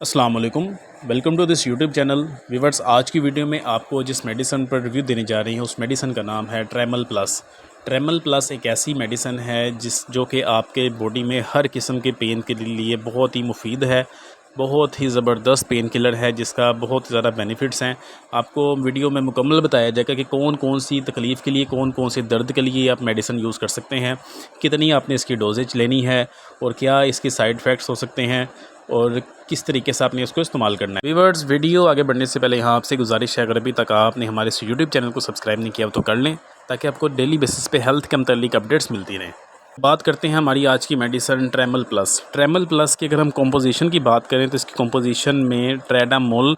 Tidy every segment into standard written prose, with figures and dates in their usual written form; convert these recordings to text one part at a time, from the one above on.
अस्सलाम वालेकुम, welcome to this YouTube channel. Viewers, आज की वीडियो में आपको जिस मेडिसिन पर रिव्यू देने जा रही हूँ उस मेडिसिन का नाम है ट्रेमल प्लस। ट्रेमल प्लस एक ऐसी मेडिसिन है जो कि आपके बॉडी में हर किस्म के पेन के लिए बहुत ही मुफीद है। बहुत ही ज़बरदस्त पेन किलर है जिसका बहुत ज़्यादा बेनिफिट्स हैं। आपको वीडियो में मुकम्मल बताया जाएगा कि कौन कौन सी तकलीफ़ के लिए, कौन कौन से दर्द के लिए आप मेडिसिन यूज़ कर सकते हैं, कितनी आपने इसकी डोजेज लेनी है और क्या इसके साइड इफ़ेक्ट्स हो सकते हैं और किस तरीके से आपने इसको इस्तेमाल करना है। व्यूअर्स, वीडियो आगे बढ़ने से पहले यहाँ आपसे गुजारिश है, अगर अभी तक आपने हमारे इस यूट्यूब चैनल को सब्सक्राइब नहीं किया तो कर लें ताकि आपको डेली बेसिस पे हेल्थ के मुतालिक अपडेट्स मिलती रहें। बात करते हैं हमारी आज की मेडिसिन ट्रेमल प्लस। ट्रेमल प्लस की अगर हम कंपोजिशन की बात करें तो इसकी कंपोजिशन में ट्रेडामोल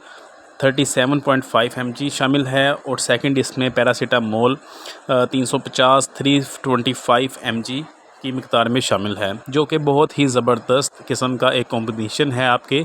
37.5 mg शामिल है और सेकंड इसमें पैरासीटामोल 350 325 mg की मिकदार में शामिल है, जो कि बहुत ही ज़बरदस्त किस्म का एक कॉम्बिनेशन है आपके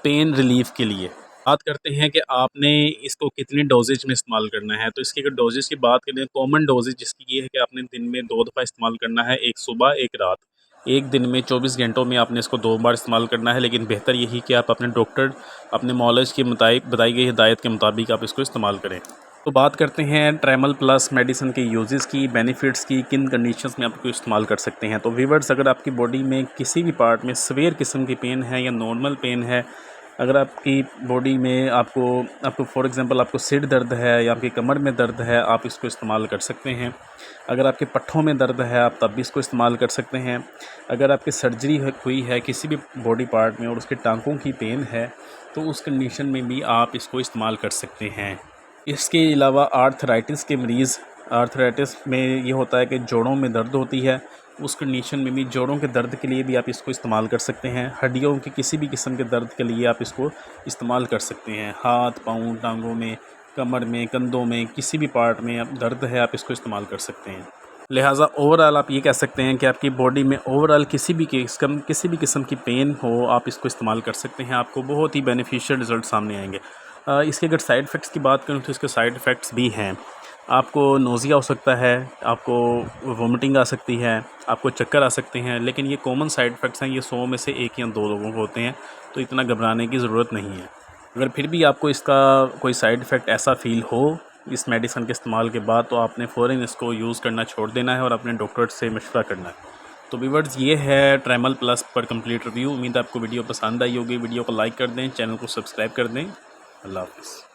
पेन रिलीफ के लिए। बात करते हैं कि आपने इसको कितनी डोजेज में इस्तेमाल करना है। तो इसकी अगर डोजेज की बात करें, कॉमन डोजेज जिसकी ये है कि आपने दिन में 2 दफ़ा इस्तेमाल करना है, एक सुबह एक रात। एक दिन में 24 घंटों में आपने इसको 2 बार इस्तेमाल करना है, लेकिन बेहतर यही कि आप अपने डॉक्टर अपने मॉलेज के मुताबिक बताई गई हिदायत के मुताबिक आप इसको इस्तेमाल करें। तो बात करते हैं ट्रेमल प्लस मेडिसिन के यूजेस की, बेनिफिट्स की, किन कंडीशंस में आप इसको इस्तेमाल कर सकते हैं। तो व्यूअर्स, अगर आपकी बॉडी में किसी भी पार्ट में सीवियर किस्म की पेन है या नॉर्मल पेन है, अगर आपकी बॉडी में आपको आपको फॉर एग्ज़ाम्पल आपको सिर दर्द है या आपकी कमर में दर्द है, आप इसको इस्तेमाल कर सकते हैं। अगर आपके पट्ठों में दर्द है, आप तब भी इसको इस्तेमाल कर सकते हैं। अगर आपकी सर्जरी हुई है किसी भी बॉडी पार्ट में और उसके टांकों की पेन है, तो उस कंडीशन में भी आप इसको इस्तेमाल कर सकते हैं। इसके अलावा आर्थराइटिस के मरीज़, आर्थराइटिस में ये होता है कि जोड़ों में दर्द होती है, उस कंडीशन में भी जोड़ों के दर्द के लिए भी आप इसको इस्तेमाल कर सकते हैं। हड्डियों के किसी भी किस्म के दर्द के लिए आप इसको इस्तेमाल कर सकते हैं। हाथ, पाँव, टांगों में, कमर में, कंधों में, किसी भी पार्ट में आप दर्द है, आप इसको इस्तेमाल कर सकते हैं। लिहाजा ओवरऑल आप ये कह सकते हैं कि आपकी बॉडी में ओवरऑल किसी भी किस्म की पेन हो, आप इसको इस्तेमाल कर सकते हैं। आपको बहुत ही बेनिफिशियल रिज़ल्ट सामने आएंगे। इसके अगर साइड इफ़ेक्ट्स की बात करूँ तो इसके साइड इफ़ेक्ट्स भी हैं। आपको नोज़िया हो सकता है, आपको वोमिटिंग आ सकती है, आपको चक्कर आ सकते हैं, लेकिन ये कॉमन साइड इफ़ेक्ट्स हैं। ये 100 में से 1 या 2 लोगों को होते हैं, तो इतना घबराने की ज़रूरत नहीं है। अगर फिर भी आपको इसका कोई साइड इफ़ेक्ट ऐसा फ़ील हो इस मेडिसिन के इस्तेमाल के बाद, तो आपने फ़ौरन इसको यूज़ करना छोड़ देना है और अपने डॉक्टर से मशवरा करना है। तो व्यूअर्स, ये है ट्रेमल प्लस पर कंप्लीट रिव्यू। उम्मीद है आपको वीडियो पसंद आई होगी। वीडियो को लाइक कर दें, चैनल को सब्सक्राइब कर दें। अल्लाह हाफ़िज़।